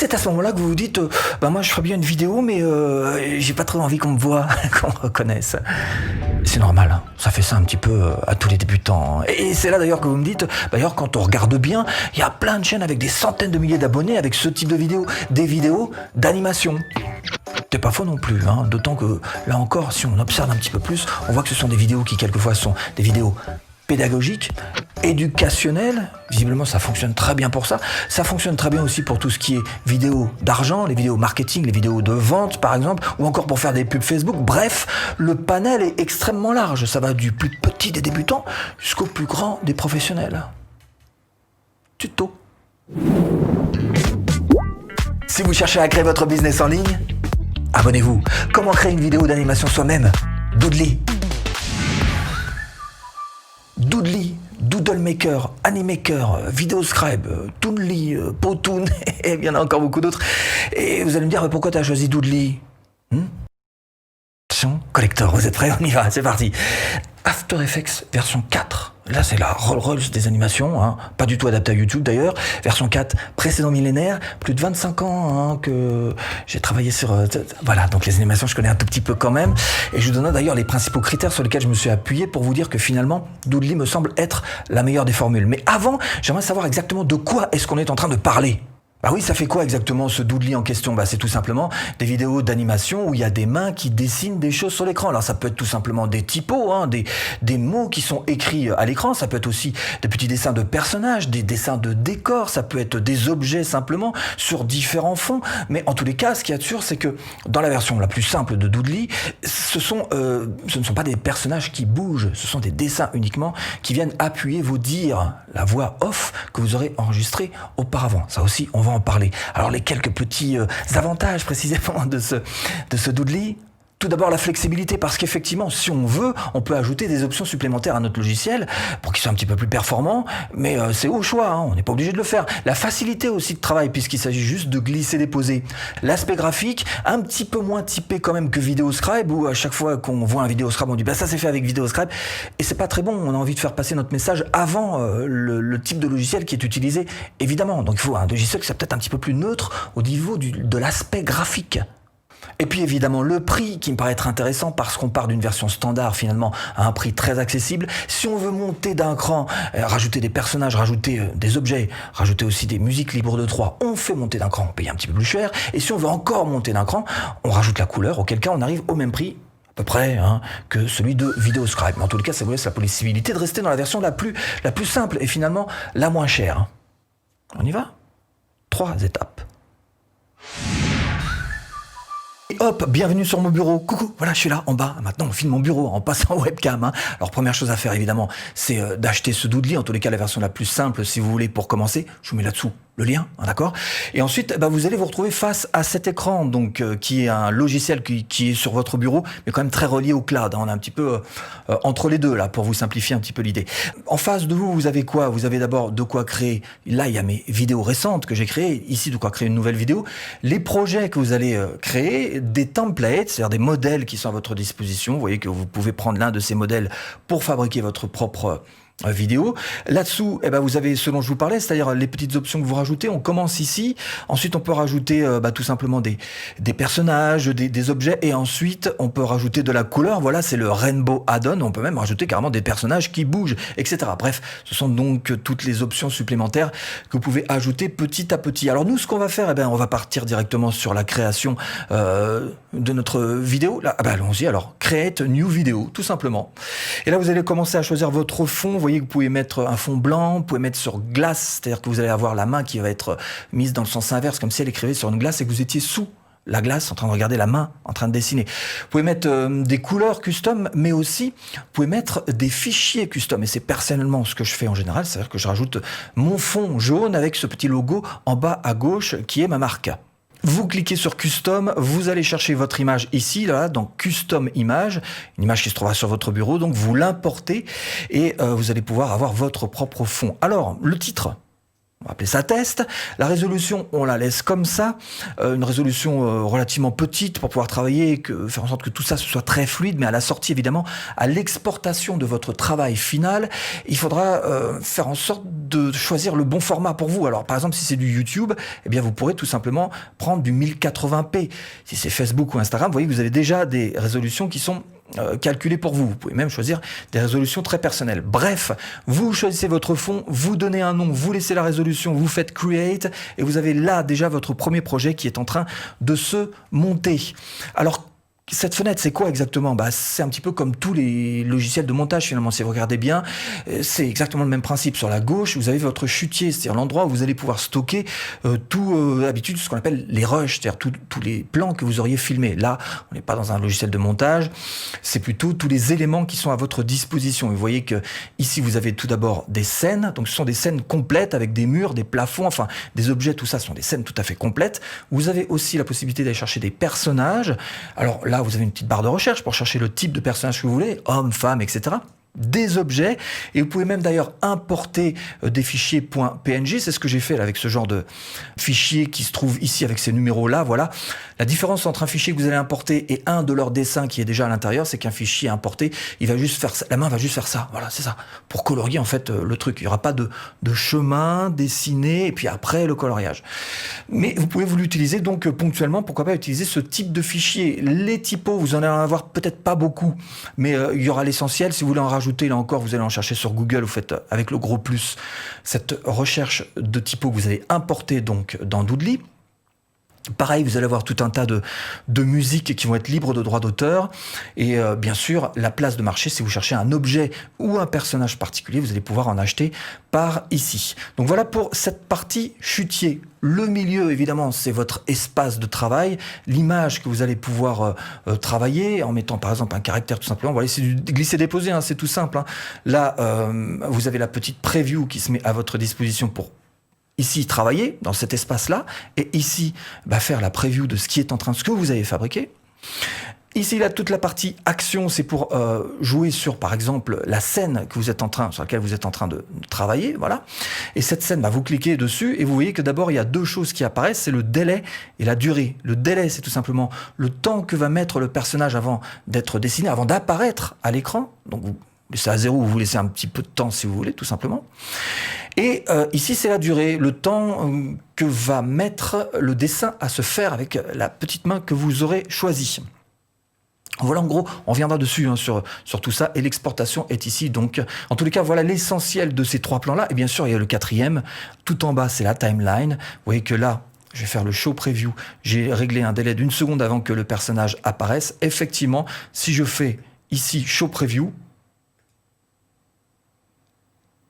c'est à ce moment-là que vous vous dites moi je ferais bien une vidéo mais j'ai pas trop envie qu'on me voit, qu'on me reconnaisse. C'est normal, hein. Ça fait ça un petit peu à tous les débutants. Hein. Et c'est là d'ailleurs que vous me dites, d'ailleurs quand on regarde bien, il y a plein de chaînes avec des centaines de milliers d'abonnés avec ce type de vidéos, des vidéos d'animation. C'est pas faux non plus, hein. D'autant que là encore, si on observe un petit peu plus, on voit que ce sont des vidéos qui quelquefois sont des vidéos pédagogiques, éducationnelles. Visiblement ça fonctionne très bien pour ça. Ça fonctionne très bien aussi pour tout ce qui est vidéos d'argent, les vidéos marketing, les vidéos de vente par exemple, ou encore pour faire des pubs Facebook. Bref, le panel est extrêmement large. Ça va du plus petit des débutants jusqu'au plus grand des professionnels. Tuto. Si vous cherchez à créer votre business en ligne, abonnez-vous. Comment créer une vidéo d'animation soi-même? Doodly. Doodly, Doodlemaker, Animaker, Videoscribe, Toonly, Powtoon, et il y en a encore beaucoup d'autres. Et vous allez me dire, pourquoi tu as choisi Doodly? Attention, collector, vous êtes prêts? On y va, c'est parti. After Effects version 4. Là, c'est la Rolls-Royce des animations, hein. Pas du tout adapté à YouTube d'ailleurs. Version 4, précédent millénaire, plus de 25 ans hein, que j'ai travaillé sur... voilà, donc les animations, je connais un tout petit peu quand même. Et je vous donne d'ailleurs les principaux critères sur lesquels je me suis appuyé pour vous dire que finalement, Doodly me semble être la meilleure des formules. Mais avant, j'aimerais savoir exactement de quoi est-ce qu'on est en train de parler. Bah oui, ça fait quoi exactement ce Doodly en question? Bah c'est tout simplement des vidéos d'animation où il y a des mains qui dessinent des choses sur l'écran. Alors ça peut être tout simplement des typos, hein, des mots qui sont écrits à l'écran. Ça peut être aussi des petits dessins de personnages, des dessins de décors. Ça peut être des objets simplement sur différents fonds. Mais en tous les cas, ce qu'il y a de sûr, c'est que dans la version la plus simple de Doodly, ce ne sont pas des personnages qui bougent. Ce sont des dessins uniquement qui viennent appuyer vos dires, la voix off que vous aurez enregistrée auparavant. Ça aussi, on va en parler. Alors les quelques petits avantages précisément de ce Doodly. Tout d'abord la flexibilité, parce qu'effectivement, si on veut, on peut ajouter des options supplémentaires à notre logiciel pour qu'il soit un petit peu plus performant, mais c'est au choix, hein, on n'est pas obligé de le faire. La facilité aussi de travail, puisqu'il s'agit juste de glisser-déposer. L'aspect graphique, un petit peu moins typé quand même que Videoscribe, où à chaque fois qu'on voit un Videoscribe, on dit bah ça c'est fait avec Videoscribe, et c'est pas très bon, on a envie de faire passer notre message avant le type de logiciel qui est utilisé, évidemment. Donc il faut un logiciel qui soit peut-être un petit peu plus neutre au niveau de l'aspect graphique. Et puis évidemment le prix qui me paraît être intéressant parce qu'on part d'une version standard finalement à un prix très accessible. Si on veut monter d'un cran, rajouter des personnages, rajouter des objets, rajouter aussi des musiques libres de droit, on fait monter d'un cran, on paye un petit peu plus cher. Et si on veut encore monter d'un cran, on rajoute la couleur, auquel cas on arrive au même prix à peu près hein, que celui de Videoscribe. Mais en tout cas ça vous laisse la possibilité de rester dans la version la plus simple et finalement la moins chère. On y va? 3 étapes. Hop, bienvenue sur mon bureau. Coucou, voilà, je suis là en bas. Maintenant, on filme mon bureau en passant en webcam. Hein. Alors, première chose à faire, évidemment, c'est d'acheter ce Doodly. En tous les cas, la version la plus simple, si vous voulez, pour commencer. Je vous mets là-dessous le lien, hein, d'accord? Et ensuite, vous allez vous retrouver face à cet écran, donc qui est un logiciel qui est sur votre bureau, mais quand même très relié au cloud. Hein. On est un petit peu entre les deux là, pour vous simplifier un petit peu l'idée. En face de vous, vous avez quoi? Vous avez d'abord de quoi créer. Là, il y a mes vidéos récentes que j'ai créées. Ici, de quoi créer une nouvelle vidéo. Les projets que vous allez créer, des templates, c'est-à-dire des modèles qui sont à votre disposition. Vous voyez que vous pouvez prendre l'un de ces modèles pour fabriquer votre propre vidéo. Là-dessous, vous avez ce dont je vous parlais, c'est-à-dire les petites options que vous rajoutez. On commence ici. Ensuite, on peut rajouter tout simplement des personnages, des objets. Et ensuite, on peut rajouter de la couleur. Voilà, c'est le Rainbow Add-on. On peut même rajouter carrément des personnages qui bougent, etc. Bref, ce sont donc toutes les options supplémentaires que vous pouvez ajouter petit à petit. Alors nous, ce qu'on va faire, on va partir directement sur la création de notre vidéo. Là, allons-y. Alors, Create New Video, tout simplement. Et là, vous allez commencer à choisir votre fond. Vous voyez que vous pouvez mettre un fond blanc, vous pouvez mettre sur glace, c'est-à-dire que vous allez avoir la main qui va être mise dans le sens inverse, comme si elle écrivait sur une glace et que vous étiez sous la glace en train de regarder la main en train de dessiner. Vous pouvez mettre des couleurs custom, mais aussi vous pouvez mettre des fichiers custom. Et c'est personnellement ce que je fais en général, c'est-à-dire que je rajoute mon fond jaune avec ce petit logo en bas à gauche qui est ma marque. Vous cliquez sur Custom, vous allez chercher votre image ici, là, donc Custom Image, une image qui se trouvera sur votre bureau, donc vous l'importez et vous allez pouvoir avoir votre propre fond. Alors, le titre, On va appeler ça test. La résolution, on la laisse comme ça, une résolution relativement petite pour pouvoir travailler, faire en sorte que tout ça ce soit très fluide, mais à la sortie évidemment, à l'exportation de votre travail final, il faudra faire en sorte de choisir le bon format pour vous. Alors par exemple, si c'est du YouTube, eh bien vous pourrez tout simplement prendre du 1080p. Si c'est Facebook ou Instagram, vous voyez que vous avez déjà des résolutions qui sont calculé pour vous. Vous pouvez même choisir des résolutions très personnelles. Bref, vous choisissez votre fond, vous donnez un nom, vous laissez la résolution, vous faites create et vous avez là déjà votre premier projet qui est en train de se monter. Alors, cette fenêtre, c'est quoi exactement ? C'est un petit peu comme tous les logiciels de montage finalement. Si vous regardez bien, c'est exactement le même principe. Sur la gauche, vous avez votre chutier, c'est-à-dire l'endroit où vous allez pouvoir stocker d'habitude ce qu'on appelle les rushs, c'est-à-dire tous les plans que vous auriez filmés. Là, on n'est pas dans un logiciel de montage, c'est plutôt tous les éléments qui sont à votre disposition. Et vous voyez que ici, vous avez tout d'abord des scènes. Donc, ce sont des scènes complètes avec des murs, des plafonds, enfin des objets. Tout ça sont des scènes tout à fait complètes. Vous avez aussi la possibilité d'aller chercher des personnages. Alors là, vous avez une petite barre de recherche pour chercher le type de personnage que vous voulez, homme, femme, etc. Des objets, et vous pouvez même d'ailleurs importer des fichiers .png, c'est ce que j'ai fait là, avec ce genre de fichier qui se trouve ici avec ces numéros-là, voilà. La différence entre un fichier que vous allez importer et un de leurs dessins qui est déjà à l'intérieur, c'est qu'un fichier importé, il va juste faire ça, la main va juste faire ça, voilà, c'est ça, pour colorier en fait le truc. Il n'y aura pas de chemin dessiné, et puis après le coloriage. Mais vous pouvez vous l'utiliser donc ponctuellement, pourquoi pas utiliser ce type de fichier. Les typos, vous en allez en avoir peut-être pas beaucoup, mais il y aura l'essentiel. Si vous voulez en rajouter, là encore, vous allez en chercher sur Google, vous faites avec le gros plus cette recherche de typos que vous allez importer donc dans Doodly. Pareil, vous allez avoir tout un tas de musiques qui vont être libres de droits d'auteur. Et bien sûr, la place de marché, si vous cherchez un objet ou un personnage particulier, vous allez pouvoir en acheter par ici. Donc voilà pour cette partie chutier. Le milieu, évidemment, c'est votre espace de travail. L'image que vous allez pouvoir travailler en mettant, par exemple, un caractère tout simplement. Voilà, c'est du glisser-déposer, hein, c'est tout simple. Hein. Là, vous avez la petite preview qui se met à votre disposition pour ici travailler dans cet espace-là, et ici faire la preview de ce qui est en train, ce que vous avez fabriqué. Ici, là, toute la partie action, c'est pour jouer sur, par exemple, la scène que vous êtes sur laquelle vous êtes en train de travailler, voilà. Et cette scène, vous cliquez dessus et vous voyez que d'abord, il y a deux choses qui apparaissent, c'est le délai et la durée. Le délai, c'est tout simplement le temps que va mettre le personnage avant d'être dessiné, avant d'apparaître à l'écran. Donc, vous laissez à 0 ou vous laissez un petit peu de temps si vous voulez, tout simplement. Et ici, c'est la durée, le temps que va mettre le dessin à se faire avec la petite main que vous aurez choisie. Voilà, en gros, on reviendra dessus sur tout ça, et l'exportation est ici. Donc, en tous les cas, voilà l'essentiel de ces trois plans-là. Et bien sûr, il y a le quatrième. Tout en bas, c'est la timeline. Vous voyez que là, je vais faire le show preview. J'ai réglé un délai d'1 seconde avant que le personnage apparaisse. Effectivement, si je fais ici show preview,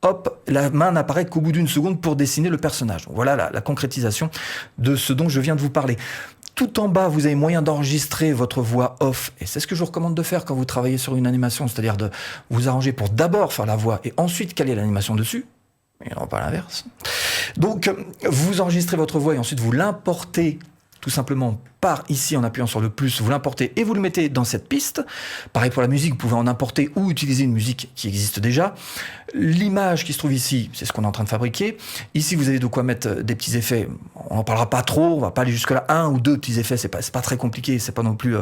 hop, la main n'apparaît qu'au bout d'1 seconde pour dessiner le personnage. Voilà la concrétisation de ce dont je viens de vous parler. Tout en bas, vous avez moyen d'enregistrer votre voix off. Et c'est ce que je vous recommande de faire quand vous travaillez sur une animation, c'est-à-dire de vous arranger pour d'abord faire la voix et ensuite caler l'animation dessus. Et non pas l'inverse. Donc, vous enregistrez votre voix et ensuite vous l'importez tout simplement par ici en appuyant sur le plus, vous l'importez et vous le mettez dans cette piste. Pareil pour la musique, vous pouvez en importer ou utiliser une musique qui existe déjà. L'image qui se trouve ici, c'est ce qu'on est en train de fabriquer. Ici, vous avez de quoi mettre des petits effets. On n'en parlera pas trop, on va pas aller jusque-là. 1 ou 2 petits effets, c'est pas très compliqué, c'est pas non plus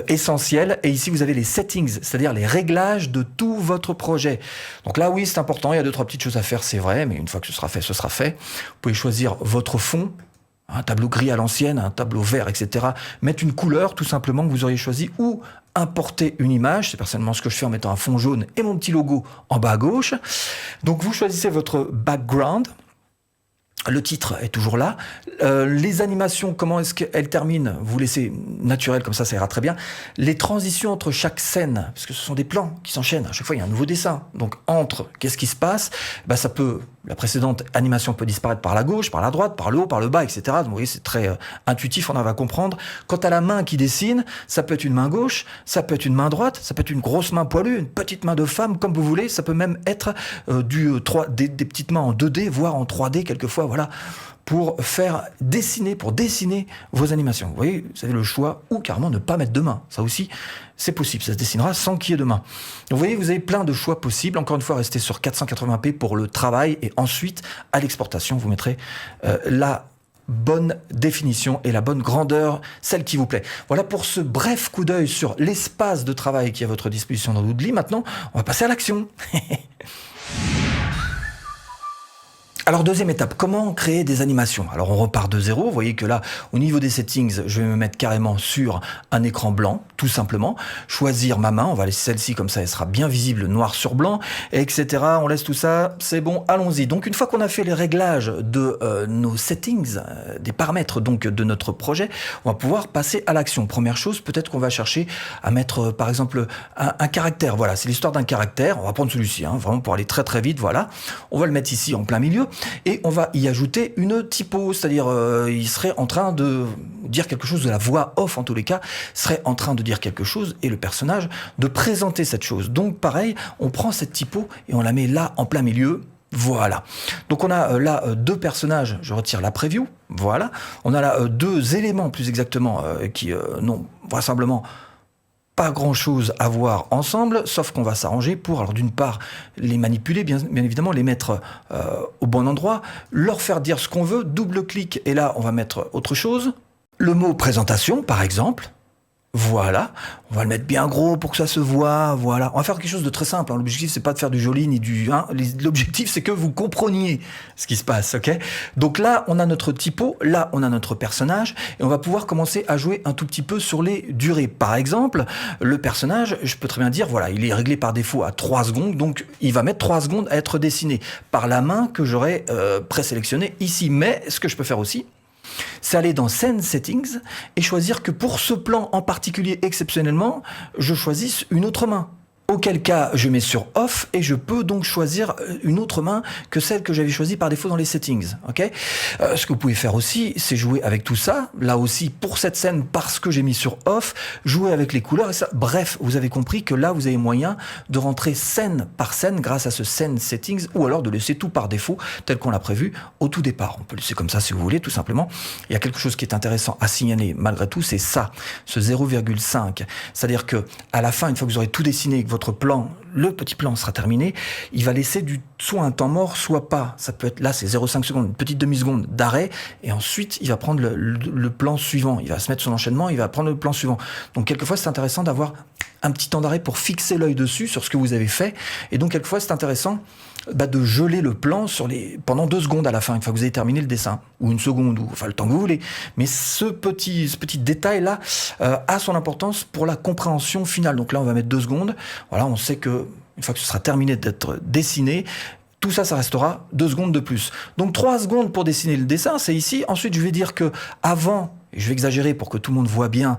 essentiel. Et ici, vous avez les settings, c'est-à-dire les réglages de tout votre projet. Donc là, oui, c'est important, il y a 2-3 petites choses à faire, c'est vrai, mais une fois que ce sera fait, ce sera fait. Vous pouvez choisir votre fond, un tableau gris à l'ancienne, un tableau vert, etc. Mettre une couleur, tout simplement, que vous auriez choisi, ou importer une image. C'est personnellement ce que je fais en mettant un fond jaune et mon petit logo en bas à gauche. Donc, vous choisissez votre background. Le titre est toujours là. Les animations, comment est-ce qu'elles terminent ? Vous laissez naturel, comme ça ira très bien. Les transitions entre chaque scène, parce que ce sont des plans qui s'enchaînent. À chaque fois, il y a un nouveau dessin. Donc, qu'est-ce qui se passe ? La précédente animation peut disparaître par la gauche, par la droite, par le haut, par le bas, etc. Donc, vous voyez, c'est très intuitif, on en va comprendre. Quant à la main qui dessine, ça peut être une main gauche, ça peut être une main droite, ça peut être une grosse main poilue, une petite main de femme, comme vous voulez. Ça peut même être des petites mains en 2D, voire en 3D, quelquefois. Voilà. pour dessiner vos animations. Vous voyez, vous avez le choix ou carrément ne pas mettre de main. Ça aussi, c'est possible. Ça se dessinera sans qu'il y ait de main. Donc, vous voyez, vous avez plein de choix possibles. Encore une fois, restez sur 480p pour le travail et ensuite, à l'exportation, vous mettrez la bonne définition et la bonne grandeur, celle qui vous plaît. Voilà pour ce bref coup d'œil sur l'espace de travail qui est à votre disposition dans Woodly. Maintenant, on va passer à l'action. Alors, deuxième étape, comment créer des animations? Alors, on repart de zéro. Vous voyez que là, au niveau des settings, je vais me mettre carrément sur un écran blanc, tout simplement. Choisir ma main. On va laisser celle-ci comme ça, elle sera bien visible, noir sur blanc, etc. On laisse tout ça. C'est bon, allons-y. Donc, une fois qu'on a fait les réglages de nos settings, des paramètres donc de notre projet, on va pouvoir passer à l'action. Première chose, peut-être qu'on va chercher à mettre, par exemple, un caractère. Voilà, c'est l'histoire d'un caractère. On va prendre celui-ci, hein, vraiment pour aller très très vite. Voilà. On va le mettre ici en plein milieu. Et on va y ajouter une typo, c'est-à-dire il serait en train de dire quelque chose, de la voix off en tous les cas, serait en train de dire quelque chose et le personnage de présenter cette chose. Donc pareil, on prend cette typo et on la met là en plein milieu. Voilà. Donc on a là deux personnages, je retire la preview, voilà. On a là deux éléments plus exactement qui n'ont vraisemblablement pas grand-chose à voir ensemble, sauf qu'on va s'arranger pour, alors d'une part, les manipuler, bien évidemment, les mettre au bon endroit, leur faire dire ce qu'on veut, double-clic, et là, on va mettre autre chose. Le mot présentation, par exemple. Voilà, on va le mettre bien gros pour que ça se voit, voilà. On va faire quelque chose de très simple, hein. L'objectif, c'est pas de faire du joli ni du... Hein. L'objectif, c'est que vous compreniez ce qui se passe, ok? Donc là, on a notre typo, là, on a notre personnage, et on va pouvoir commencer à jouer un tout petit peu sur les durées. Par exemple, le personnage, je peux très bien dire, voilà, il est réglé par défaut à 3 secondes, donc il va mettre 3 secondes à être dessiné par la main que j'aurais présélectionnée ici. Mais ce que je peux faire aussi, c'est aller dans Scene Settings et choisir que pour ce plan en particulier, exceptionnellement, je choisisse une autre main. Auquel cas, je mets sur Off et je peux donc choisir une autre main que celle que j'avais choisie par défaut dans les settings. Okay, ce que vous pouvez faire aussi, c'est jouer avec tout ça. Là aussi, pour cette scène, parce que j'ai mis sur Off, jouer avec les couleurs et ça. Bref, vous avez compris que là, vous avez moyen de rentrer scène par scène grâce à ce Scene Settings ou alors de laisser tout par défaut tel qu'on l'a prévu au tout départ. On peut laisser comme ça si vous voulez, tout simplement. Il y a quelque chose qui est intéressant à signaler malgré tout, c'est ça, ce 0,5. C'est-à-dire que à la fin, une fois que vous aurez tout dessiné, que votre plan, le petit plan sera terminé, il va laisser soit un temps mort, soit pas. Ça peut être, là c'est 0,5 secondes, une petite demi-seconde d'arrêt, et ensuite il va prendre le plan suivant, il va se mettre son enchaînement, il va prendre le plan suivant. Donc quelquefois c'est intéressant d'avoir un petit temps d'arrêt pour fixer l'œil dessus sur ce que vous avez fait, et donc quelquefois c'est intéressant de geler le plan pendant 2 secondes à la fin, une fois que vous avez terminé le dessin, ou 1 seconde, ou enfin le temps que vous voulez. Mais ce petit détail-là a son importance pour la compréhension finale. Donc là, on va mettre 2 secondes. Voilà, on sait que une fois que ce sera terminé d'être dessiné, tout ça, ça restera 2 secondes de plus. Donc 3 secondes pour dessiner le dessin, c'est ici. Ensuite, je vais dire que avant, et je vais exagérer pour que tout le monde voit bien,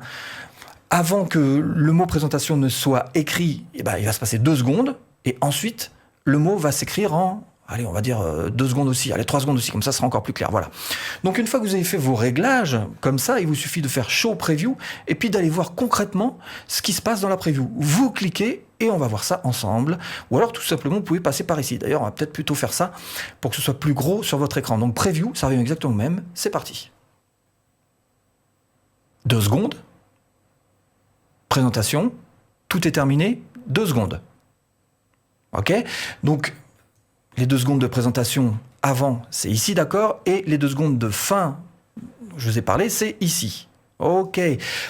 avant que le mot présentation ne soit écrit, il va se passer 2 secondes, et ensuite le mot va s'écrire en, allez, on va dire 2 secondes aussi, allez, 3 secondes aussi, comme ça sera encore plus clair, voilà. Donc une fois que vous avez fait vos réglages, comme ça, il vous suffit de faire Show Preview, et puis d'aller voir concrètement ce qui se passe dans la preview. Vous cliquez, et on va voir ça ensemble, ou alors tout simplement, vous pouvez passer par ici. D'ailleurs, on va peut-être plutôt faire ça, pour que ce soit plus gros sur votre écran. Donc Preview, ça revient exactement au même, c'est parti. 2 secondes, présentation, tout est terminé, 2 secondes. Ok, donc les 2 secondes de présentation avant, c'est ici, d'accord, et les 2 secondes de fin, je vous ai parlé, c'est ici. Ok,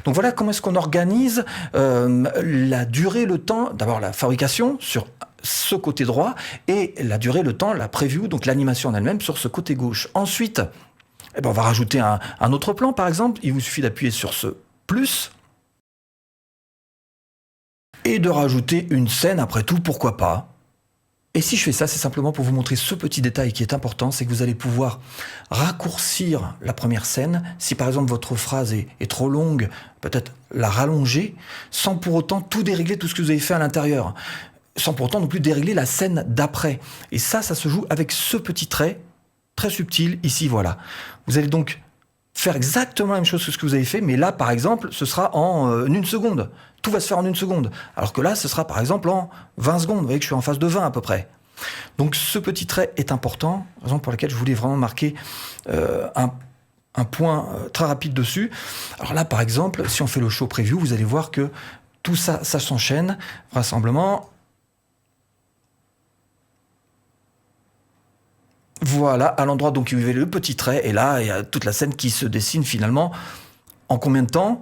donc voilà comment est-ce qu'on organise la durée, le temps, d'abord la fabrication sur ce côté droit, et la durée, le temps, la preview, donc l'animation en elle-même sur ce côté gauche. Ensuite, on va rajouter un autre plan, par exemple, il vous suffit d'appuyer sur ce plus, et de rajouter une scène après tout, pourquoi pas. Et si je fais ça, c'est simplement pour vous montrer ce petit détail qui est important, c'est que vous allez pouvoir raccourcir la première scène. Si par exemple votre phrase est trop longue, peut-être la rallonger, sans pour autant tout dérégler, tout ce que vous avez fait à l'intérieur. Sans pour autant non plus dérégler la scène d'après. Et ça se joue avec ce petit trait, très subtil, ici, voilà. Vous allez donc faire exactement la même chose que ce que vous avez fait, mais là, par exemple, ce sera en 1 seconde. Tout va se faire en 1 seconde. Alors que là, ce sera par exemple en 20 secondes. Vous voyez que je suis en phase de 20 à peu près. Donc ce petit trait est important, raison pour laquelle je voulais vraiment marquer un point très rapide dessus. Alors là, par exemple, si on fait le show preview, vous allez voir que tout ça, ça s'enchaîne. Rassemblement. Voilà, à l'endroit donc où il y avait le petit trait, et là, il y a toute la scène qui se dessine finalement. En combien de temps?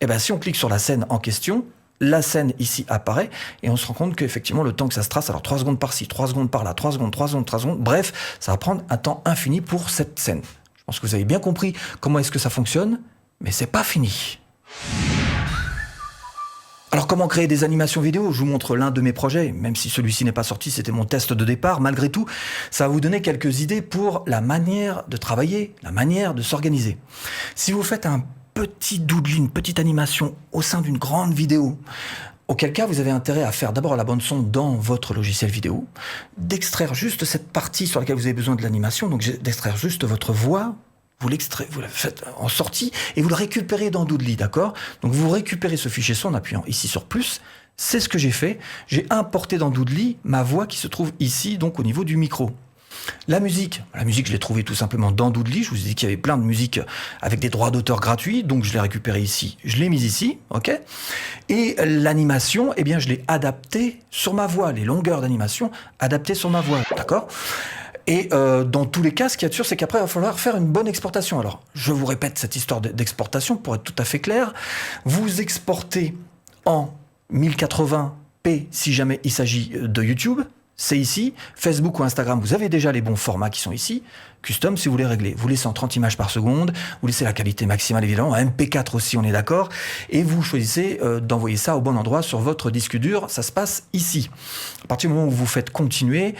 Eh bien, si on clique sur la scène en question, la scène ici apparaît, et on se rend compte qu'effectivement, le temps que ça se trace, alors 3 secondes par-ci, 3 secondes par-là, 3 secondes, 3 secondes, 3 secondes, bref, ça va prendre un temps infini pour cette scène. Je pense que vous avez bien compris comment est-ce que ça fonctionne, mais c'est pas fini. Alors comment créer des animations vidéo? Je vous montre l'un de mes projets, même si celui-ci n'est pas sorti, c'était mon test de départ. Malgré tout, ça va vous donner quelques idées pour la manière de travailler, la manière de s'organiser. Si vous faites un petit doodle, une petite animation au sein d'une grande vidéo, auquel cas vous avez intérêt à faire d'abord la bande son dans votre logiciel vidéo, d'extraire juste cette partie sur laquelle vous avez besoin de l'animation, donc d'extraire juste votre voix, vous la faites en sortie et vous le récupérez dans Doodly, d'accord? Donc vous récupérez ce fichier son en appuyant ici sur plus. C'est ce que j'ai fait. J'ai importé dans Doodly ma voix qui se trouve ici, donc au niveau du micro. La musique, je l'ai trouvée tout simplement dans Doodly. Je vous ai dit qu'il y avait plein de musiques avec des droits d'auteur gratuits, donc je l'ai récupérée ici, je l'ai mise ici, ok? Et l'animation, eh bien, je l'ai adaptée sur ma voix, les longueurs d'animation adaptées sur ma voix, d'accord? Et dans tous les cas, ce qu'il y a de sûr, c'est qu'après, il va falloir faire une bonne exportation. Alors, je vous répète cette histoire d'exportation pour être tout à fait clair. Vous exportez en 1080p si jamais il s'agit de YouTube. C'est ici. Facebook ou Instagram, vous avez déjà les bons formats qui sont ici. Custom, si vous voulez régler. Vous laissez en 30 images par seconde. Vous laissez la qualité maximale, évidemment. MP4 aussi, on est d'accord. Et vous choisissez d'envoyer ça au bon endroit sur votre disque dur. Ça se passe ici. À partir du moment où vous faites continuer,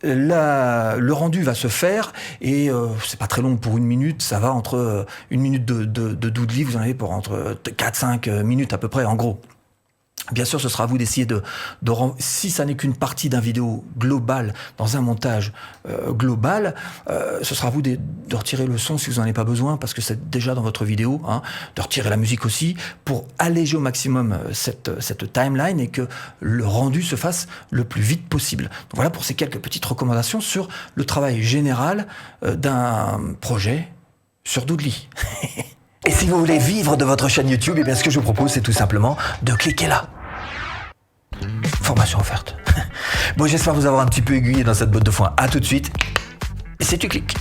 le rendu va se faire et c'est pas très long pour 1 minute, ça va entre 1 minute de Doodly, vous en avez pour entre 4-5 minutes à peu près en gros. Bien sûr, ce sera à vous d'essayer si ça n'est qu'une partie d'un vidéo global, dans un montage global, ce sera à vous de retirer le son si vous n'en avez pas besoin, parce que c'est déjà dans votre vidéo, hein, de retirer la musique aussi, pour alléger au maximum cette timeline et que le rendu se fasse le plus vite possible. Donc voilà pour ces quelques petites recommandations sur le travail général d'un projet sur Doodly. Et si vous voulez vivre de votre chaîne YouTube, eh bien ce que je vous propose, c'est tout simplement de cliquer là. Formation offerte. Bon, j'espère vous avoir un petit peu aiguillé dans cette botte de foin. À tout de suite. Et si tu cliques.